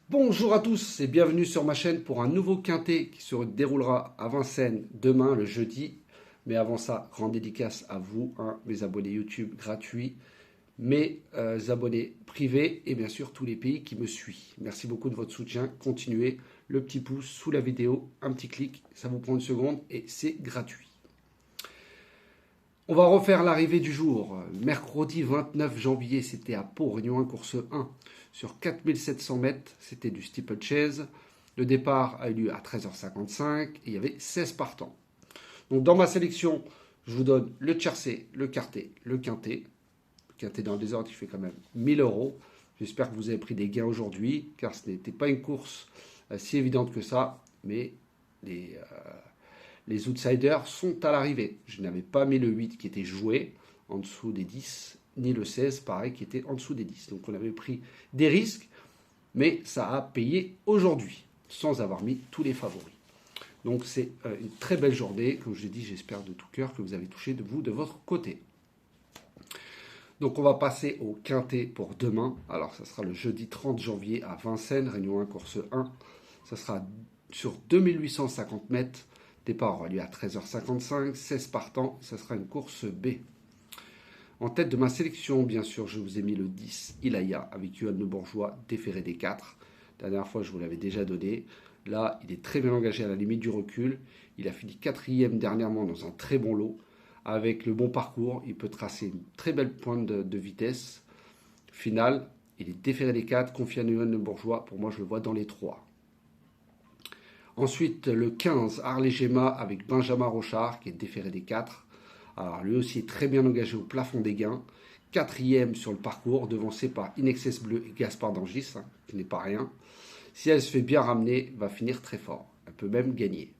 Bonjour à tous et bienvenue sur ma chaîne pour un nouveau quintet qui se déroulera à Vincennes demain, le jeudi. Mais avant ça, grande dédicace à vous, mes abonnés YouTube gratuits, mes abonnés privés et bien sûr tous les pays qui me suivent. Merci beaucoup de votre soutien. Continuez, le petit pouce sous la vidéo, un petit clic, ça vous prend une seconde et c'est gratuit. On va refaire l'arrivée du jour. Mercredi 29 janvier, c'était à Pau, Réunion 1, course 1, sur 4700 mètres. C'était du steeplechase. Le départ a eu lieu à 13h55 et il y avait 16 partants. Donc dans ma sélection, je vous donne le tiercé, le quarté, le quintet. Le quintet dans le désordre qui fait quand même 1000 euros. J'espère que vous avez pris des gains aujourd'hui, car ce n'était pas une course si évidente que ça, mais les outsiders sont à l'arrivée. Je n'avais pas mis le 8 qui était joué en dessous des 10, ni le 16, pareil, qui était en dessous des 10. Donc on avait pris des risques, mais ça a payé aujourd'hui, sans avoir mis tous les favoris. Donc c'est une très belle journée. Comme je l'ai dit, j'espère de tout cœur que vous avez touché de vous, de votre côté. Donc on va passer au quintet pour demain. Alors ça sera le jeudi 30 janvier à Vincennes, Réunion 1, course 1. Ça sera sur 2850 mètres. Départ aura lieu à 13h55, 16 partants, ça sera une course B. En tête de ma sélection, bien sûr, je vous ai mis le 10, Ilaya, avec Yoann Le Bourgeois, déféré des 4. La dernière fois, je vous l'avais déjà donné. Là, il est très bien engagé à la limite du recul. Il a fini quatrième dernièrement dans un très bon lot. Avec le bon parcours, il peut tracer une très belle pointe de vitesse. Finale, il est déféré des 4, confié à Yoann Le Bourgeois. Pour moi, je le vois dans les 3. Ensuite, le 15, Harley Gemma avec Benjamin Rochard, qui est déféré des 4. Alors, lui aussi est très bien engagé au plafond des gains. Quatrième sur le parcours, devancé par Inexcess Bleu et Gaspard d'Angis, qui n'est pas rien. Si elle se fait bien ramener, va finir très fort. Elle peut même gagner.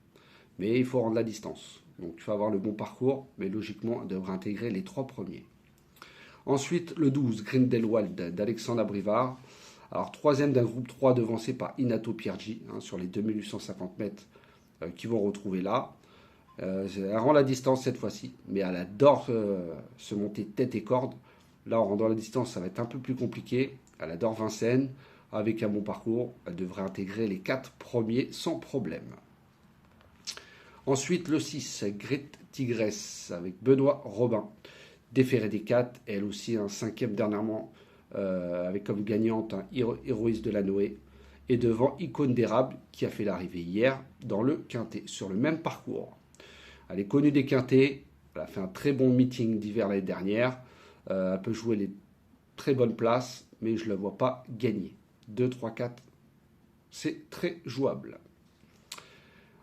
Mais il faut rendre la distance. Donc, il faut avoir le bon parcours, mais logiquement, elle devrait intégrer les 3 premiers. Ensuite, le 12, Grindelwald d'Alexandre Abrivard. Alors, troisième d'un groupe 3 devancé par Inato Piergi sur les 2850 mètres qui vont retrouver là. Elle rend la distance cette fois-ci, mais elle adore se monter tête et corde. Là, en rendant la distance, ça va être un peu plus compliqué. Elle adore Vincennes. Avec un bon parcours, elle devrait intégrer les 4 premiers sans problème. Ensuite, le 6, Grit Tigresse avec Benoît Robin. Déféré des 4, elle aussi un cinquième dernièrement avec comme gagnante Héroïse de la Noé. Et devant Icône d'érable qui a fait l'arrivée hier dans le quintet, sur le même parcours. Elle est connue des quintets, elle a fait un très bon meeting d'hiver l'année dernière. Elle peut jouer les très bonnes places, mais je ne la vois pas gagner. 2, 3, 4, c'est très jouable.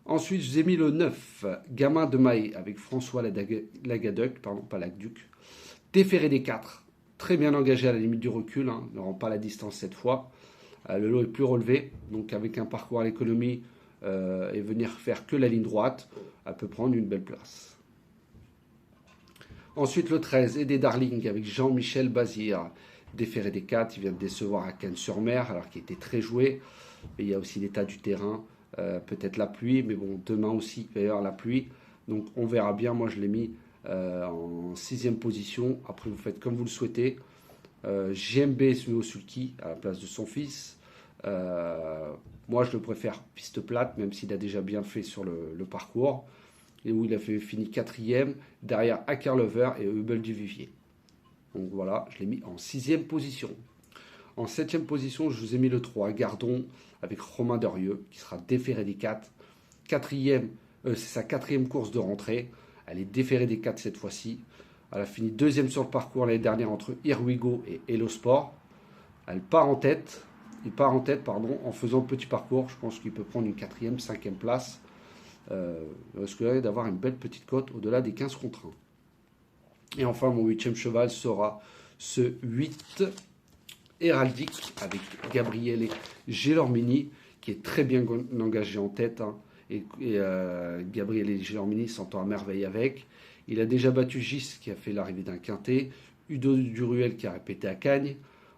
Ensuite, je vous ai mis le 9, Gamin de Maé, avec François Lagaduc, pas Lagduc. Déféré des 4, très bien engagé à la limite du recul, ne rend pas la distance cette fois. Le lot est plus relevé, donc avec un parcours à l'économie et venir faire que la ligne droite, elle peut prendre une belle place. Ensuite, le 13, Aidé Darling, avec Jean-Michel Bazir. Déféré des 4, il vient de décevoir à Cannes-sur-Mer, alors qu'il était très joué. Et il y a aussi l'état du terrain, peut-être la pluie, mais bon, demain aussi, il va y avoir la pluie. Donc on verra bien, moi je l'ai mis en 6e position. Après, vous faites comme vous le souhaitez. JMB se met au sulky à la place de son fils. Moi, je le préfère piste plate, même s'il a déjà bien fait sur le parcours. Et où il a fini 4e, derrière Ackerlover et Hubble du Vivier. Donc voilà, je l'ai mis en 6e position. En 7e position, je vous ai mis le 3, Gardon, avec Romain Derieux, qui sera déféré des 4. C'est sa 4e course de rentrée. Elle est déférée des 4 cette fois-ci. Elle a fini 2e sur le parcours l'année dernière entre Here We Go et Hello Sport. Elle part en tête. Il part en tête, en faisant le petit parcours. Je pense qu'il peut prendre une 4e, 5e place. Il risquerait d'avoir une belle petite cote au-delà des 15 contre 1. Et enfin, mon 8e cheval sera ce 8 Héraldique avec Gabriele Gelormini qui est très bien engagé en tête. Gabriele Gelormini s'entend à merveille avec. Il a déjà battu Gis qui a fait l'arrivée d'un quintet. Udo Duruel qui a répété à Cagnes.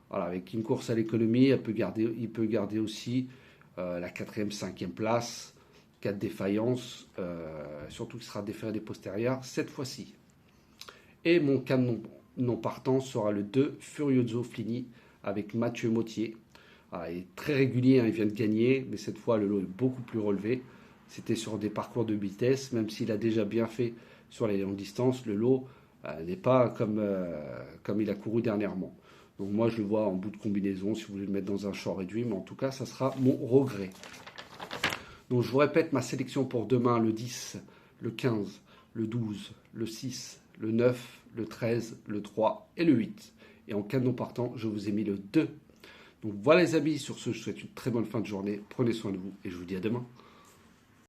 Voilà, avec une course à l'économie, il peut garder aussi la 4e, 5e place. 4 défaillances, surtout qu'il sera déféré des postérieurs cette fois-ci. Et mon canon non partant sera le 2 Furioso Flini avec Mathieu Mottier. Ah, il est très régulier, hein, il vient de gagner, mais cette fois le lot est beaucoup plus relevé. C'était sur des parcours de vitesse, même s'il a déjà bien fait sur les longues distances, le lot n'est pas comme il a couru dernièrement. Donc moi je le vois en bout de combinaison si vous voulez le mettre dans un champ réduit, mais en tout cas ça sera mon regret. Donc je vous répète ma sélection pour demain, le 10, le 15, le 12, le 6, le 9, le 13, le 3 et le 8. Et en cas de non partant, je vous ai mis le 2. Donc voilà les amis, sur ce, je vous souhaite une très bonne fin de journée. Prenez soin de vous et je vous dis à demain.